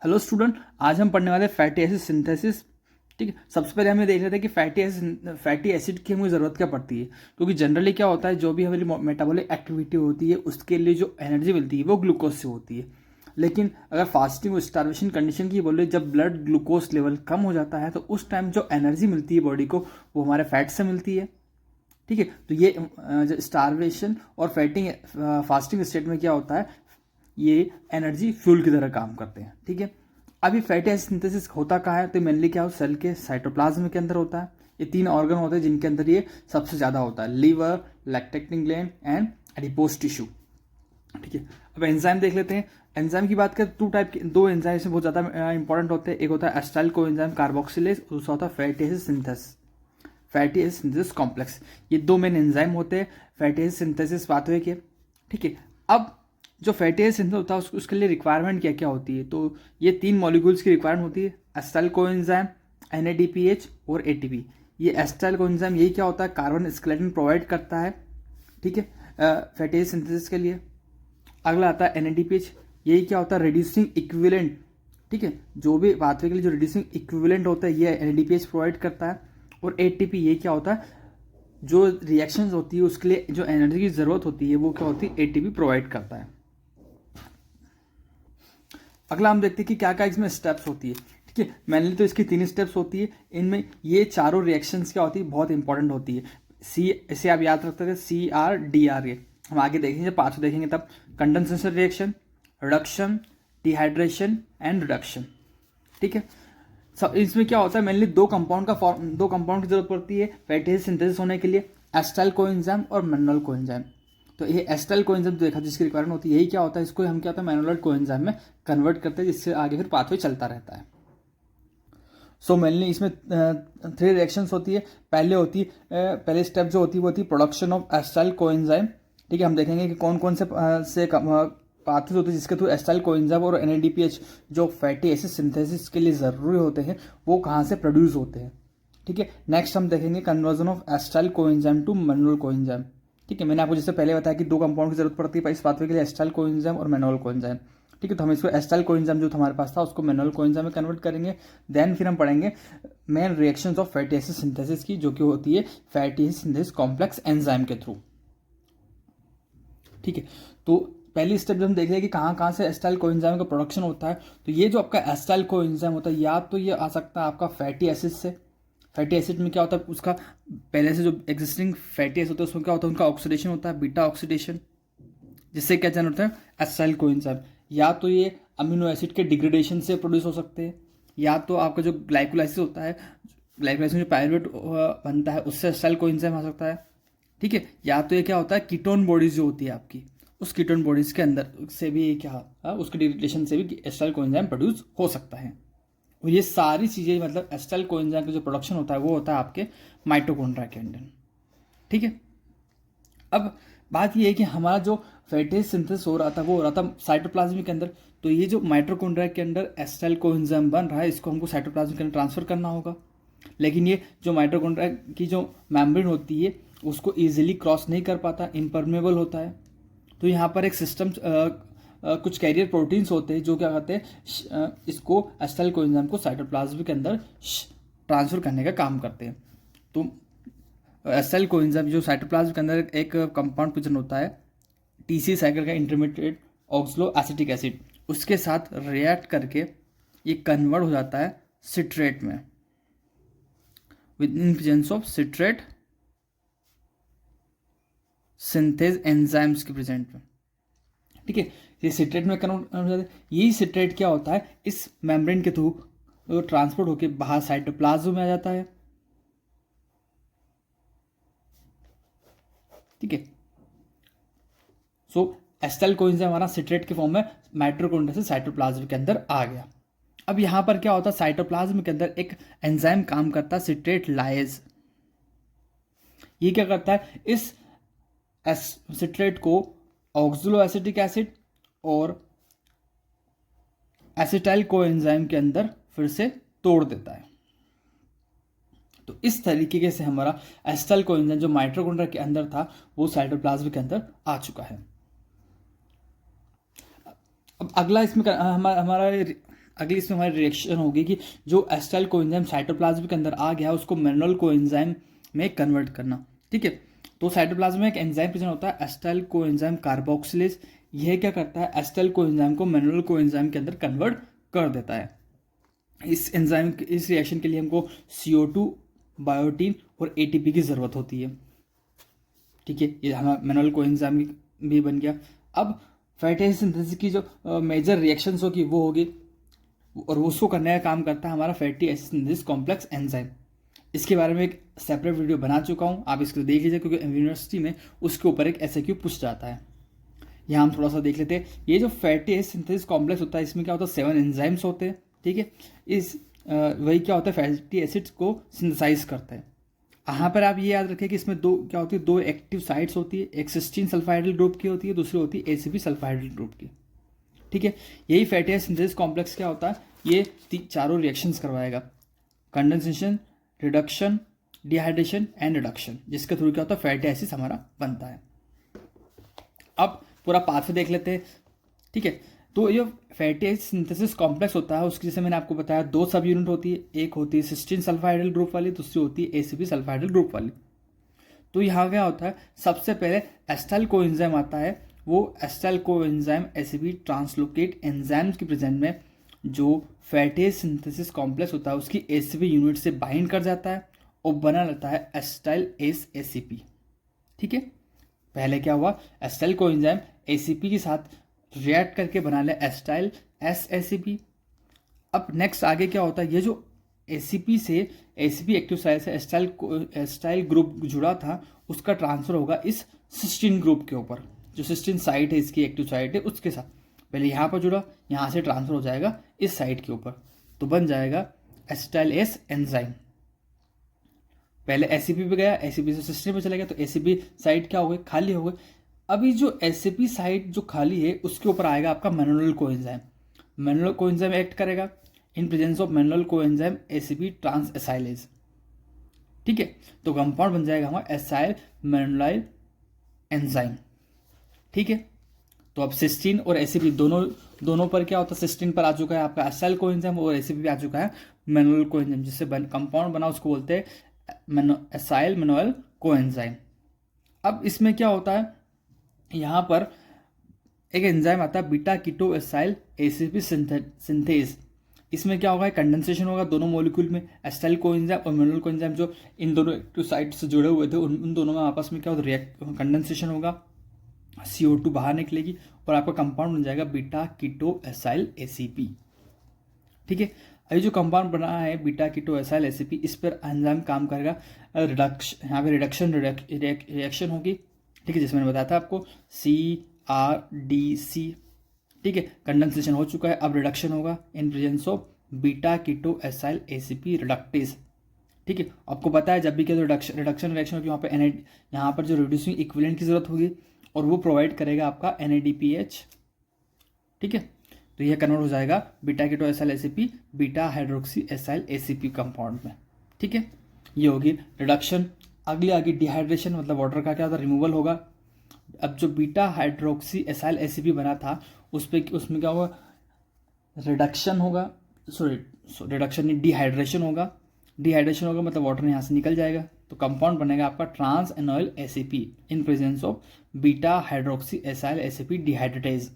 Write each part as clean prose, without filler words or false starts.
Hello student, आज हम पढ़ने वाले फैटी एसिड सिंथेसिस। ठीक है, सबसे पहले हमें देख रहे थे कि फैटी एसिड की हमें ज़रूरत क्या पड़ती है। क्योंकि जनरली क्या होता है, जो भी हमारी मेटाबॉलिक एक्टिविटी होती है उसके लिए जो एनर्जी मिलती है वो ग्लूकोज से होती है। लेकिन अगर फास्टिंग और स्टार्वेशन कंडीशन की बोले, जब ब्लड ग्लूकोज लेवल कम हो जाता है तो उस टाइम जो एनर्जी मिलती है बॉडी को वो हमारे फैट से मिलती है। ठीक है, तो ये स्टार्वेशन और फैटिंग फास्टिंग स्टेट में क्या होता है, ये एनर्जी फ्यूल की तरह काम करते हैं। ठीक है, अभी फैटी एसिड सिंथेसिस होता कहाँ है, तो मेनली क्या हो, सेल के साइटोप्लाज्म के अंदर होता है। ये तीन ऑर्गन होते हैं जिनके अंदर ये सबसे ज़्यादा होता है, liver, lactating gland and adipose tissue. ठीक है, अब एंजाइम देख लेते हैं। एंजाइम की बात करें, दो एंजाइम से बहुत ज़्यादा इंपॉर्टेंट होते हैं। एक होता है एसिटाइल कोएंजाइम कार्बोक्सिलेज, दूसरा होता है फैटी एसिड सिंथेसिस कॉम्प्लेक्स। ये दो मेन एंजाइम होते हैं फैटी एसिड सिंथेसिस पाथवे के। ठीक है, अब जो फैटी एसिड सिंथेसिस होता है उसके लिए रिक्वायरमेंट क्या क्या होती है, तो ये तीन मॉलिक्यूल्स की रिक्वायरमेंट होती है, एसिटाइल कोएंजाइम, NADPH और ATP। ये एसिटाइल कोएंजाइम यही क्या होता है, कार्बन स्केलेटन प्रोवाइड करता है। ठीक है, फैटी एसिड सिंथेसिस के लिए। अगला आता है NADPH, यही क्या होता है, रिड्यूसिंग इक्विवेलेंट। ठीक है, जो भी पाथवे के लिए जो रिड्यूसिंग इक्विवेलेंट होता है ये NADPH प्रोवाइड करता है। और ATP ये क्या होता है, जो रिएक्शंस होती है उसके लिए जो एनर्जी की ज़रूरत होती है वो क्या होती है, ATP प्रोवाइड करता है। अगला हम देखते हैं कि क्या क्या इसमें स्टेप्स होती है। ठीक है, मेनली तो इसकी तीन स्टेप्स होती है। इनमें ये चारों रिएक्शंस क्या होती है, बहुत इंपॉर्टेंट होती है। इसे आप याद रखते थे, CRDR। हम आगे देखेंगे, पार्ट देखेंगे तब। Condensation reaction, reduction, dehydration and reduction. ठीक है, सब इसमें क्या होता है, मेनली दो कंपाउंड की जरूरत पड़ती है फैटी एसिड सिंथेसिस होने के लिए, एसिटाइल कोएंजाइम और मैनुअल कोएंजाइम। तो ये एसिटाइल कोएंजाइम देखा जिसकी रिक्वायरमेंट होती है, यही क्या होता है, इसको हम क्या होता है मैनुअल कोएंजाइम में कन्वर्ट करते हैं, जिससे आगे फिर पाथवे चलता रहता है। सो मेनली इसमें थ्री रिएक्शंस होती है। पहले स्टेप जो होती है वो होती है प्रोडक्शन ऑफ एसिटाइल कोएंजाइम। ठीक है, हम देखेंगे कि कौन कौन से पाथवेज होते हैं जिसके थ्रू एसिटाइल कोएंजाइम और NADPH जो फैटी एसिड सिंथेसिस के लिए ज़रूरी होते हैं वो कहाँ से प्रोड्यूस होते हैं। ठीक है, नेक्स्ट हम देखेंगे conversion of acetyl coenzyme to malonyl coenzyme. ठीक है, मैंने आपको जैसे पहले बताया कि दो कंपाउंड की जरूरत पड़ती है इस पाथवे के लिए, एसिटाइल कोएंजाइम और मैनुअल कोएंजाइम। ठीक है, तो हम इसको एसिटाइल कोएंजाइम जो हमारे पास था उसको मैनुअल कोएंजाइम में कन्वर्ट करेंगे। देन फिर हम पढ़ेंगे main reactions of fatty acid synthesis की, जो कि होती है fatty acid synthesis complex enzyme के थ्रू। ठीक है, तो पहली स्टेप जब हम देख रहे हैं कि कहाँ कहाँ से एसिटाइल कोएंजाइम का प्रोडक्शन होता है, तो ये जो आपका एसिटाइल कोएंजाइम होता है या तो ये आ सकता है आपका फैटी एसिड से। फैटी एसिड में क्या होता है, उसका पहले से जो एग्जिस्टिंग फैटी एसिड होता है उसमें क्या होता है, उनका ऑक्सीडेशन होता है, बीटा ऑक्सीडेशन, जिससे क्या जनरेट होता है एसिटाइल कोएंजाइम। या तो ये अमीनो एसिड के डिग्रेडेशन से प्रोड्यूस हो सकते हैं, या तो आपका जो ग्लाइकोलाइसिस होता है, ग्लाइकोलाइसिस में जो पायरुवेट बनता है उससे एसिटाइल कोएंजाइम आ सकता है। ठीक है, या तो ये क्या होता है कीटोन बॉडीज जो होती है आपकी, उस कीटोन बॉडीज के अंदर से भी क्या उसके डिग्रेडेशन से भी एसिटाइल कोएंजाइम प्रोड्यूस हो सकता है। और ये सारी चीज़ें मतलब एसिटाइल कोएंजाइम का जो प्रोडक्शन होता है वो होता है आपके माइटोकॉन्ड्रिया के अंदर। ठीक है, अब बात ये है कि हमारा जो फैटी सिंथेसिस हो रहा था वो हो रहा था साइटोप्लाज्म के अंदर। तो ये जो माइटोकॉन्ड्रिया के अंदर एसिटाइल कोएंजाइम बन रहा है इसको हमको साइटोप्लाज्म के अंदर ट्रांसफर करना होगा। लेकिन ये जो माइटोकॉन्ड्रिया की जो मेम्ब्रेन होती है उसको ईजिली क्रॉस नहीं कर पाता, इम्परमेबल होता है। तो यहाँ पर एक सिस्टम कुछ कैरियर प्रोटीन्स होते हैं जो क्या करते हैं, इसको एसिटाइल कोएंजाइम को साइटोप्लाज्म के अंदर ट्रांसफर करने का काम करते हैं। तो एसिटाइल कोएंजाइम जो साइटोप्लाज्म के अंदर एक कंपाउंड प्रेजेंट होता है, TC साइकिल का इंटरमीडिएट ऑक्सलो एसिटिक एसिड, उसके साथ रिएक्ट करके ये कन्वर्ट हो जाता है सिट्रेट में, with in presence of citrate synthase enzymes के प्रेजेंट में। ठीक है, ये सिट्रेट में कन्वर्ट हो जाता है। यही सिट्रेट क्या होता है, इस मेम्ब्रेन के थ्रू ट्रांसपोर्ट होकर बाहर साइटोप्लाज्म में आ जाता है। ठीक है, सो एसिटाइल कोएंजाइम हमारा सिट्रेट के फॉर्म में माइटोकॉन्ड्रिया से साइटोप्लाज्म के अंदर आ गया। अब यहां पर क्या होता है, साइटोप्लाज्म के अंदर एक एंजाइम काम करता है सिट्रेट लाइज। ये क्या करता है, इस सिट्रेट को ऑक्सलो एसिटिक एसिड और एसिटाइल कोएंजाइम के अंदर फिर से तोड़ देता है। तो इस तरीके से हमारा एसिटाइल कोएंजाइम जो माइटोकॉन्ड्रिया के अंदर था वो साइटोप्लाज्म के अंदर आ चुका है। अब अगला इसमें हमारा अगली इसमें हमारी रिएक्शन होगी कि जो एसिटाइल कोएंजाइम साइटोप्लाज्म के अंदर आ गया उसको मैनुअल कोएंजाइम में कन्वर्ट करना। ठीक है, तो साइटोप्लाज्म में एक एंजाइम प्रेजेंट होता है एसिटाइल कोएंजाइम कार्बोक्सिलेज। यह क्या करता है, एसिटाइल कोएंजाइम को मैनुअल कोएंजाइम के अंदर कन्वर्ट कर देता है। इस एंजाइम इस रिएक्शन के लिए हमको CO2, बायोटीन और ATP की ज़रूरत होती है। ठीक है, ये हमारा मैनुअल कोएंजाइम भी बन गया। अब फैटी एसिड सिंथेसिस की जो मेजर रिएक्शंस होगी वो होगी, और उसको करने का काम करता है हमारा fatty acid synthesis complex enzyme. इसके बारे में एक सेपरेट वीडियो बना चुका हूँ, आप इसको देख लीजिए, क्योंकि यूनिवर्सिटी में उसके ऊपर एक SAQ पूछ जाता है। यहाँ हम थोड़ा सा देख लेते हैं। ये जो फैटी एसिड सिंथेसिस कॉम्प्लेक्स होता है इसमें क्या होता है, 7 एंजाइम्स होते हैं। ठीक है, इस वही क्या होता है, फैटी एसिड्स को सिंथेसाइज करते हैं। यहाँ पर आप ये याद रखें कि इसमें दो क्या होती है, 2 एक्टिव साइट्स होती है, एक सिस्टीन सल्फाइडल ग्रुप की होती है, दूसरी होती है ACP सल्फाइडल ग्रुप की। ठीक है, यही फैटी एसिड सिंथेसिस कॉम्प्लेक्स क्या होता है, ये चारों रिएक्शंस करवाएगा, condensation, reduction, dehydration and reduction, जिसके थ्रू क्या होता है फैटी एसिड हमारा बनता है। अब पूरा पाथवे देख लेते हैं। ठीक है, तो ये फैटी एसिड सिंथेसिस कॉम्प्लेक्स होता है, उसकी जैसे मैंने आपको बताया 2 सब यूनिट होती है, एक होती है सिस्टीन सल्फाइडल ग्रुप वाली, दूसरी होती है ACP सल्फाइडल ग्रुप वाली। तो यहाँ क्या होता है, सबसे पहले एसिटाइल कोएंजाइम आता है। वो acetyl coenzyme ACP translocate enzyme की प्रेजेंट में जो फैटी एसिड सिंथेसिस कॉम्प्लेक्स होता है उसकी ACP यूनिट से बाइंड कर जाता है और बना लेता है एसिटाइल एस ACP। ठीक है, पहले क्या हुआ, एसिटाइल कोएंजाइम ACP के साथ रिएक्ट करके बना ले एसिटाइल एस ACP। अब नेक्स्ट आगे क्या होता है, ये जो ACP से ACP एक्टिव साइट से एसिटाइल ग्रुप जुड़ा था उसका ट्रांसफर होगा इस सिस्टीन ग्रुप के ऊपर, जो सिस्टीन साइट है इसकी एक्टिव साइट है उसके साथ। पहले यहाँ पर जुड़ा, यहाँ से ट्रांसफर हो जाएगा इस साइट के ऊपर, तो बन जाएगा एसिटाइल एस एंजाइम। पहले ACP पे गया, ACP से सिस्टीन पे चला गया, तो ACP साइट क्या हो गई, खाली हो गई। अभी जो ACP साइट जो खाली है उसके ऊपर आएगा आपका malonyl coenzyme. Malonyl coenzyme act करेगा in presence of malonyl coenzyme ACP transacylase. ठीक है, तो कंपाउंड बन जाएगा हमारा एसाइल मैनुअल एंजाइम। ठीक है, तो अब सिस्टीन और ACP दोनों पर क्या होता है, सिस्टीन पर आ चुका है आपका एसाइल कोएंजाइम और ACP पे आ चुका है मैनुअल कोएंजाइम, जिससे कंपाउंड बना उसको बोलते हैं एसाइल मैनुअल कोएंजाइम। अब इसमें क्या होता है, यहाँ पर एक एंजाइम आता है beta keto acyl ACP synthase. इसमें क्या होगा, कंडेंसेशन होगा दोनों मॉलिक्यूल में, एसिटाइल कोएंजाइम और मैनुअल कोएंजाइम जो इन दोनों एक्टिव साइट से जुड़े हुए थे उन दोनों में आपस में क्या होगा, कंडेंसेशन होगा, CO2 बाहर निकलेगी और आपका कंपाउंड बन जाएगा बीटा कीटो एसाइल ACP। ठीक है, अभी जो कंपाउंड बना है बीटा कीटो एसाइल ACP, इस पर एंजाइम काम करेगा, रिडक्शन, यहाँ पे रिडक्शन रिएक्शन होगी। ठीक है, जिसमें मैंने बताया था आपको CRDC। ठीक है, कंडेंसेशन हो चुका है, अब रिडक्शन होगा in presence of beta keto acyl ACP reductase. ठीक है, आपको पता है जब भी क्या रिडक्शन रिएक्शन होगी वहाँ पे यहाँ पर जो रिड्यूसिंग इक्विवेलेंट की जरूरत होगी और वो प्रोवाइड करेगा आपका NADPH। ठीक है, तो यह कन्वर्ट हो जाएगा beta keto acyl ACP beta hydroxy acyl ACP compound में। ठीक है, ये होगी रिडक्शन। आगे डिहाइड्रेशन, मतलब वाटर का क्या होता है, रिमूवल होगा। अब जो बीटा हाइड्रोक्सी एसाइल ACP बना था उसमें क्या होगा, रिडक्शन होगा, रिडक्शन नहीं, डिहाइड्रेशन होगा। डिहाइड्रेशन होगा मतलब वाटर यहाँ से निकल जाएगा, तो कंपाउंड बनेगा आपका trans enoyl ACP in presence of beta hydroxy acyl ACP dehydratase.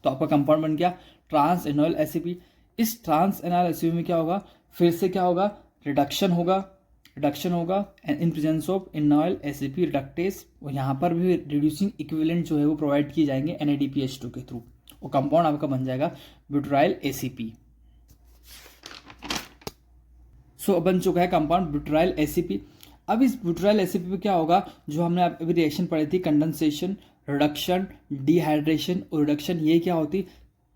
तो आपका कंपाउंड बन गया ट्रांस एनॉयल ACP। इस ट्रांस एनॉयल ACP में क्या होगा, फिर से क्या होगा, रिडक्शन होगा in presence of enoyl ACP reductase, और यहाँ पर भी रिड्यूसिंग इक्विवेलेंट जो है वो प्रोवाइड किए जाएंगे NADPH2 के थ्रू, और कंपाउंड आपका बन जाएगा ब्यूटाइल ACP। सो बन चुका है कंपाउंड ब्यूटाइल ACP। अब इस ब्यूटाइल ACP पे क्या होगा, जो हमने अभी रिएक्शन पढ़ी थी, कंडेंसेशन, रिडक्शन, डिहाइड्रेशन और रिडक्शन, ये क्या होती,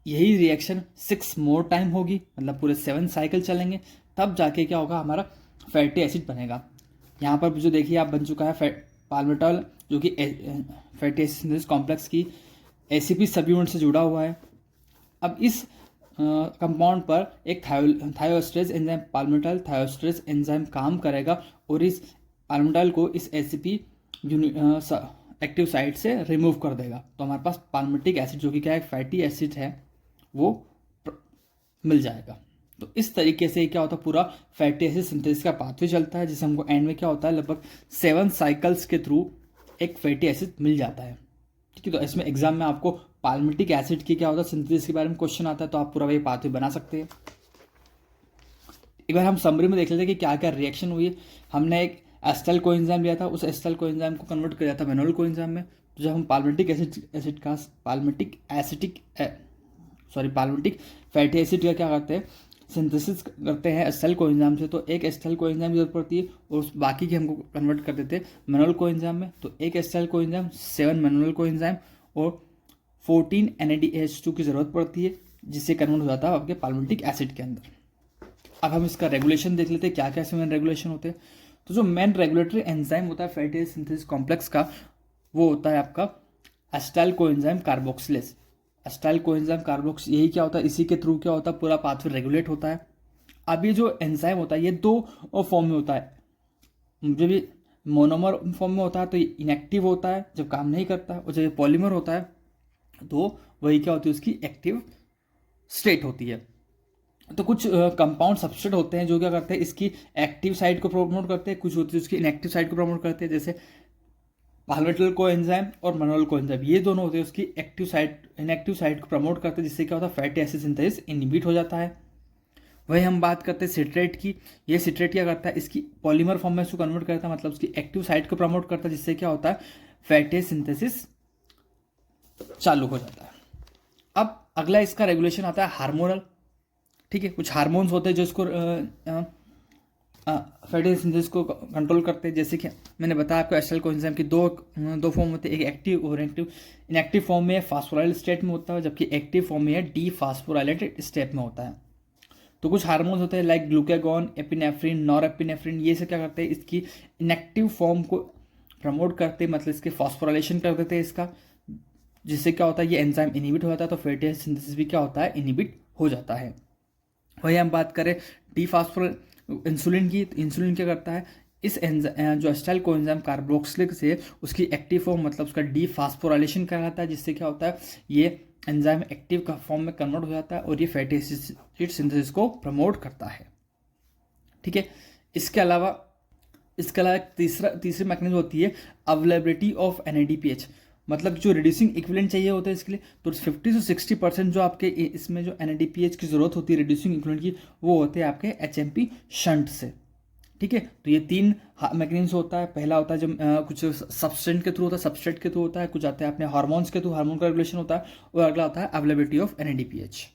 यही रिएक्शन 6 मोर टाइम होगी, मतलब पूरे 7 साइकिल चलेंगे, तब जाके क्या होगा, हमारा फैटी एसिड बनेगा। यहाँ पर जो देखिए आप बन चुका है पाल्मिटॉल, जो कि फैटी एसिड सिंथेसिस कॉम्प्लेक्स की ACP सब यूनिट से जुड़ा हुआ है। अब इस कंपाउंड पर एक थायोस्ट्रेज एंजाइम, पाल्मिटॉल थायोस्ट्रेज एंजाइम काम करेगा और इस पाल्मिटॉल को इस ACP एक्टिव साइट से रिमूव कर देगा। तो हमारे पास पाल्मिटिक एसिड, जो कि क्या है, फैटी एसिड है, वो मिल जाएगा। तो इस तरीके से क्या होता है, पूरा फैटी एसिड सिंथेसिस का पाथवे चलता है, जिसे हमको एंड में क्या होता है, लगभग 7 साइकिल्स के थ्रू एक फैटी एसिड मिल जाता है। ठीक है, तो इसमें एग्जाम में आपको पाल्मिटिक एसिड की क्या होता है सिंथेसिस के बारे में क्वेश्चन आता है, तो आप पूरा वही पाथवे बना सकते हैं। एक बार हम समरी में देख लेते हैं कि क्या क्या रिएक्शन हुई है। हमने एक एस्टाइल कोएंजाइम लिया था, उस एस्टाइल कोएंजाइम को कन्वर्ट कर दिया था मैनुअल कोएंजाइम में। तो जब हम पाल्मिटिक फैटी एसिड का क्या करते हैं, सिंथेसिस करते हैं एस्टाइल कोएंजाइम से, तो एक एस्टाइल कोएंजाइम की जरूरत पड़ती है और उस बाकी की हमको कन्वर्ट कर देते हैं मैनुअल कोएंजाइम में। तो एक एस्टाइल कोएंजाइम, 7 मैनुअल कोएंजाइम और 14 NADH2 की जरूरत पड़ती है, जिससे कन्वर्ट हो जाता है आपके पाल्मिटिक एसिड के अंदर। अब हम इसका रेगुलेशन देख लेते हैं, क्या क्या इसमें रेगुलेशन होते हैं। तो जो मेन रेगुलेटरी एंजाइम होता है फैटी एसिड सिंथेसिस कॉम्प्लेक्स का, वो होता है आपका acetyl coenzyme carboxylase. Acetyl coenzyme कार्बोक्स, यही क्या होता है, इसी के थ्रू क्या होता है, पूरा पाथवे रेगुलेट होता है। अब ये जो एंजाइम होता है ये 2 फॉर्म में होता है। जब ये मोनोमर फॉर्म में होता है तो ये इनएक्टिव होता है, जब काम नहीं करता है, और जब ये पॉलीमर होता है तो वही क्या होती है, उसकी एक्टिव स्टेट होती है। तो कुछ कंपाउंड सबस्ट्रेट होते हैं जो क्या करते हैं, इसकी एक्टिव साइड को प्रमोट करते हैं, कुछ होती है उसकी इनएक्टिव साइड को प्रमोट करते हैं, जैसे पाल्मिटिक कोएंजाइम और मैनुअल कोएंजाइम, ये दोनों होते हैं उसकी इनएक्टिव साइड को प्रमोट करते हैं, जिससे क्या होता है, फैटी एसिड सिंथेसिस इनहिबिट हो जाता है। वही हम बात करते हैं सिट्रेट की। ये सिट्रेट क्या करता है, इसकी पॉलीमर फॉर्म में इसको कन्वर्ट करता है, मतलब उसकी एक्टिव साइड को प्रमोट करता है, जिससे क्या होता है, फैटी सिंथेसिस चालू हो जाता है। अब अगला इसका रेगुलेशन आता है हार्मोनल। ठीक है, कुछ हार्मोन्स होते हैं जो इसको फैटी सिंथेसिस को कंट्रोल करते हैं, जैसे कि मैंने बताया आपको एस्टाइल कोएंजाइम की दो फॉर्म होते हैं, एक एक्टिव और इनएक्टिव फॉर्म में फास्फोराइलेट स्टेट में होता है, जबकि एक्टिव फॉर्म में है डीफास्फोराइलेटेड स्टेट में होता है। तो कुछ हार्मोन्स होते हैं लाइक ग्लूकागॉन, एपिनेफ्रिन, नॉरएपिनेफ्रिन, ये सब क्या करते हैं, इसकी इनएक्टिव फॉर्म को प्रमोट करते हैं, मतलब इसके फॉस्फोराइलेशन कर देते हैं इसका, जिससे क्या होता है, ये एंजाइम इनहिबिट हो जाता है, तो फैटी एसिड सिंथेसिस भी क्या होता है, इनहिबिट हो जाता है। वही हम बात करें इंसुलिन की, तो इंसुलिन क्या करता है, इस जो एस्टाइल कोएंजाइम कार्बोक्सिलिक से उसकी एक्टिव फॉर्म, मतलब उसका डीफास्फोराइलेशन कराता है, जिससे क्या होता है, ये एंजाइम एक्टिव का फॉर्म में कन्वर्ट हो जाता है और ये फैटी एसिड सिंथेसिस को प्रमोट करता है। ठीक है, इसके अलावा एक तीसरी मैकेनिज्म होती है अवेलेबिलिटी ऑफ NADPH, मतलब जो रिड्यूसिंग इक्विवेलेंट चाहिए होता है इसके लिए, तो 50 से 60% जो आपके इसमें जो NADPH की जरूरत होती है रिड्यूसिंग इक्विवेलेंट की, वो होते हैं आपके HMP शंट से। ठीक है, तो ये 3 मैकेनिज्म होता है। पहला होता है जब कुछ सब्सटेंट के थ्रू होता है, सबस्ट्रेट के थ्रू होता है, कुछ आते हैं अपने हार्मोन्स के थ्रू, हार्मोन का रेगुलेशन होता है, और अगला होता है अवेलेबिलिटी ऑफ NADPH।